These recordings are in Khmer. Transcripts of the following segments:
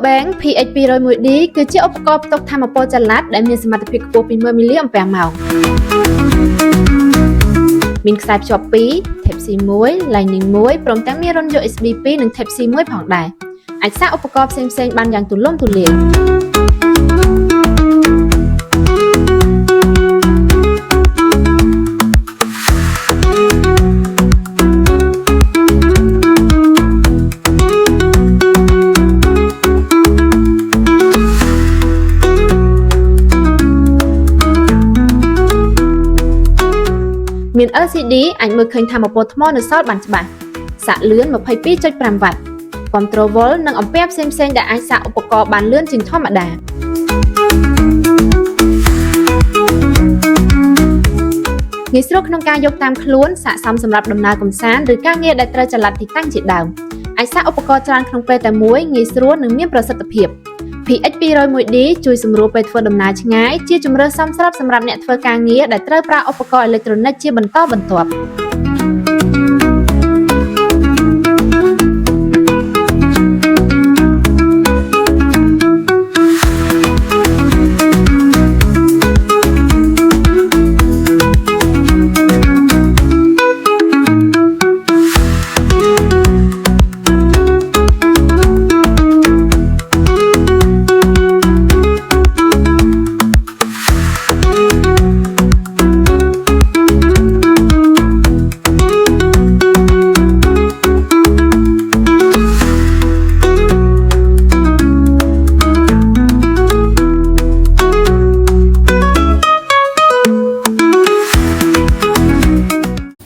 bank PH 201D គឺជាឧបករណ៍ផ្ទុកថាមពលចល័តដែលមានសមត្ថភាពខ្ពស់ពី10មីលីអាំពែម៉ោងមានខ្សែភ្ជាប់2 Type C 1 Lightning 1ព្រមទាំងមានរន្ធ USB 2និង Type C 1ផងដែរអាចសាកឧបករណ៍ផ្សេងៗបានយ៉ាងទូលំទូលាយមាន LCD អាចមើលឃើញថាមពលថ្មនៅសល់បានច្បាស់សាកលឿន 22.5 វ៉ាត់ Control Volt និងអំពែផ្សេងៗដែលអាចសាកឧបករណ៍បានលឿនជាងធម្មតាងាយស្រួលក្នុងការយកតាមខ្លួនស័ក្តិសមសម្រាប់ដំណើរកម្សាន្តឬការងារដែលត្រូវចល័តទីតាំងជាដើមអាចសាកឧបករណ៍ច្រើនក្នុងពេលតែមួយងាយស្រួលនិងមានប្រសិទ្ធភាព PH 201D ជួយសម្រួលពេលធ្វើដំណើរឆ្ងាយជាជម្រើសសមស្របសម្រាប់អ្នកធ្វើការងារដែលត្រូវប្រើឧបករណ៍អេឡិចត្រូនិកជាបន្តបន្ទាប់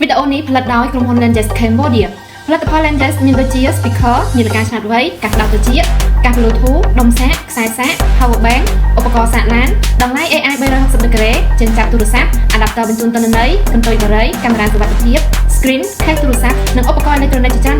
វីដេអូនេះផលិតដោយក្រុមហ៊ុន Lenges Cambodia ផលិតផល Lenges មានដូចជា speaker នាឡិកាឆ្លាតវៃ កាសក្តៅត្រចៀក កាស Bluetooth ដុំសាក ខ្សែសាក power bank ឧបករណ៍សាកឡាន ដង្លៃ AI 360 ដឺក្រេ ចិញ្ចប់ទូរស័ព្ទ adapter បញ្ជូនទិន្នន័យ កន្ទុយបារី កាមេរ៉ាសុវត្ថិភាព screen ខេសទូរស័ព្ទ និងឧបករណ៍អេឡិចត្រូនិកជាច្រើន